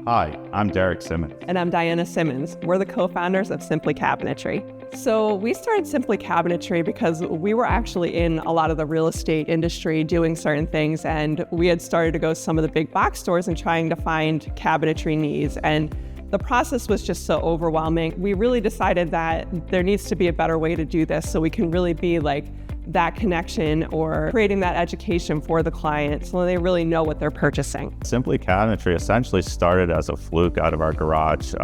Hi, I'm Derek Simmons. And I'm Diana Simmons. We're the co-founders of Simply Cabinetry. So we started Simply Cabinetry because we were actually in a lot of the real estate industry doing certain things, and we had started to go to some of the big box stores and trying to find cabinetry needs. And the process was just so overwhelming. We really decided that there needs to be a better way to do this so we can really be like that connection or creating that education for the client so they really know what they're purchasing. Simply Cabinetry essentially started as a fluke out of our garage,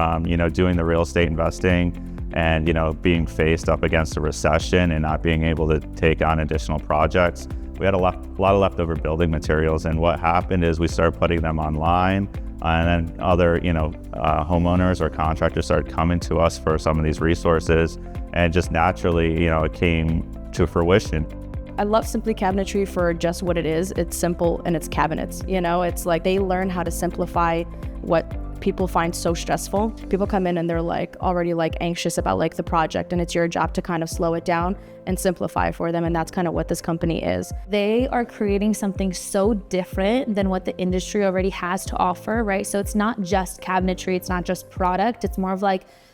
doing the real estate investing and, being faced up against a recession and not being able to take on additional projects. We had a lot of leftover building materials, and what happened is we started putting them online, and then other, homeowners or contractors started coming to us for some of these resources, and just naturally, it came to fruition. I love Simply Cabinetry for just what it is. It's simple and it's cabinets. It's like they learn how to simplify what people find so stressful. People come in and they're already anxious about the project, and it's your job to kind of slow it down and simplify for them. And that's kind of what this company is. They are creating something so different than what the industry already has to offer, right? So it's not just cabinetry, it's not just product, it's more of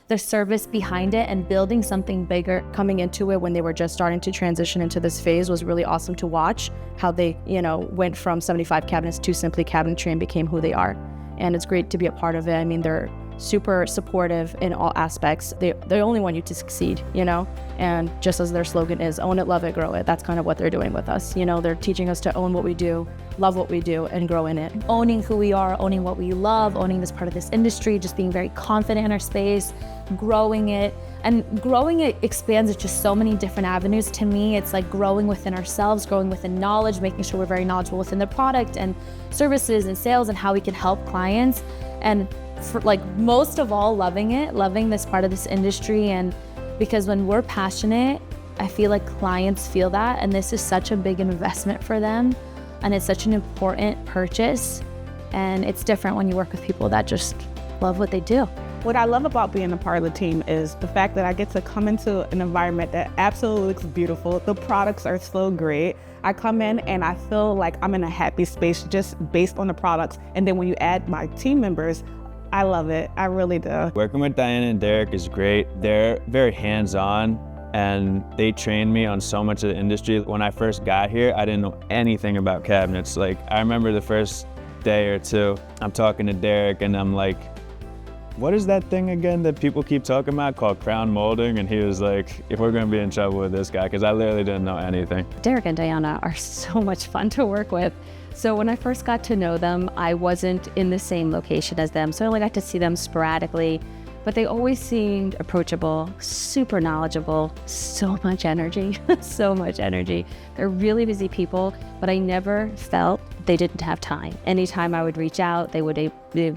the service behind it and building something bigger. Coming into it when they were just starting to transition into this phase was really awesome to watch how they, went from 75 cabinets to Simply Cabinetry and became who they are. And it's great to be a part of it. I mean, they're super supportive in all aspects. They only want you to succeed, and just as their slogan is, own it, love it, grow it. That's kind of what they're doing with us. They're teaching us to own what we do, love what we do, and grow in it. Owning who we are, owning what we love, owning this part of this industry, just being very confident in our space, growing it. And growing it expands it to so many different avenues. To me, it's like growing within ourselves, growing within knowledge, making sure we're very knowledgeable within the product and services and sales and how we can help clients. And for most of all, loving this part of this industry. And because when we're passionate, I feel like clients feel that, and this is such a big investment for them, and it's such an important purchase, and it's different when you work with people that just love what they do. What I love about being a part of the team is the fact that I get to come into an environment that absolutely looks beautiful. The products are so great. I come in and I feel like I'm in a happy space just based on the products. And then when you add my team members, I love it. I really do. Working with Diana and Derek is great. They're very hands-on, and they trained me on so much of the industry. When I first got here, I didn't know anything about cabinets. I remember the first day or two, I'm talking to Derek and I'm like, what is that thing again that people keep talking about called crown molding? And he was like, if we're gonna be in trouble with this guy, because I literally didn't know anything. Derek and Diana are so much fun to work with. So when I first got to know them, I wasn't in the same location as them, so I only got to see them sporadically, but they always seemed approachable, super knowledgeable, so much energy, so much energy. They're really busy people, but I never felt they didn't have time. Anytime I would reach out, they would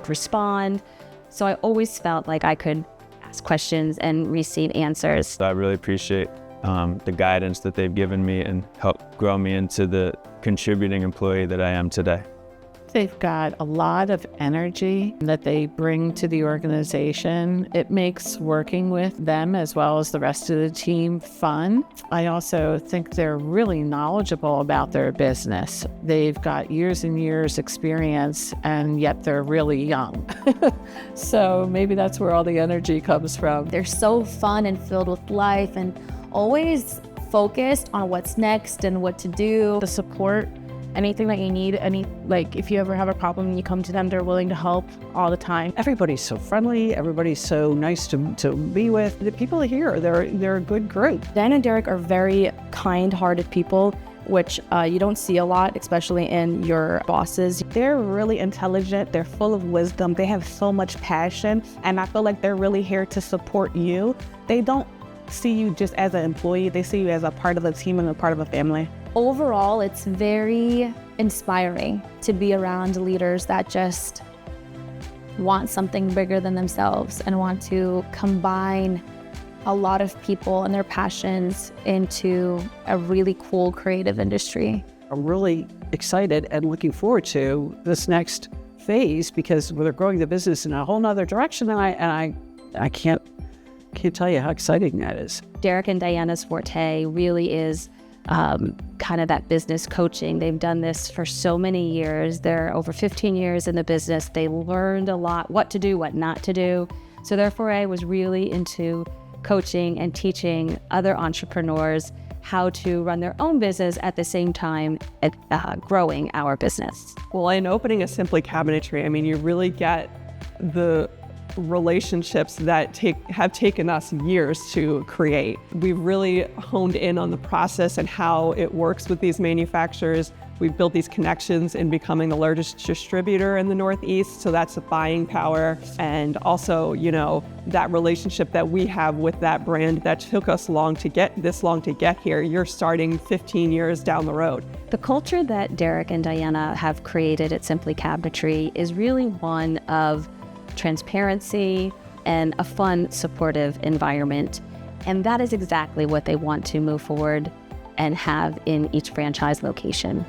respond. So I always felt like I could ask questions and receive answers. So I really appreciate the guidance that they've given me and helped grow me into the contributing employee that I am today. They've got a lot of energy that they bring to the organization. It makes working with them as well as the rest of the team fun. I also think they're really knowledgeable about their business. They've got years and years experience, and yet they're really young. So maybe that's where all the energy comes from. They're so fun and filled with life and always focused on what's next and what to do. The support, anything that you need, if you ever have a problem, you come to them, they're willing to help all the time. Everybody's so friendly, everybody's so nice to be with. The people here, they're a good group. Dan and Derek are very kind-hearted people, which you don't see a lot, especially in your bosses. They're really intelligent, they're full of wisdom, they have so much passion, and I feel like they're really here to support you. They don't see you just as an employee, they see you as a part of a team and a part of a family. Overall, it's very inspiring to be around leaders that just want something bigger than themselves and want to combine a lot of people and their passions into a really cool creative industry. I'm really excited and looking forward to this next phase because they're growing the business in a whole nother direction, and I can't tell you how exciting that is. Derek and Diana's forte really is kind of that business coaching. They've done this for so many years. They're over 15 years in the business. They learned a lot, what to do, what not to do. So therefore, I was really into coaching and teaching other entrepreneurs how to run their own business at the same time growing our business. Well, in opening a Simply Cabinetry, I mean, you really get the relationships that have taken us years to create. We've really honed in on the process and how it works with these manufacturers. We've built these connections in becoming the largest distributor in the Northeast, so that's the buying power. And also, you know, that relationship that we have with that brand that took us long to get here. You're starting 15 years down the road. The culture that Derek and Diana have created at Simply Cabinetry is really one of transparency and a fun, supportive environment. And that is exactly what they want to move forward and have in each franchise location.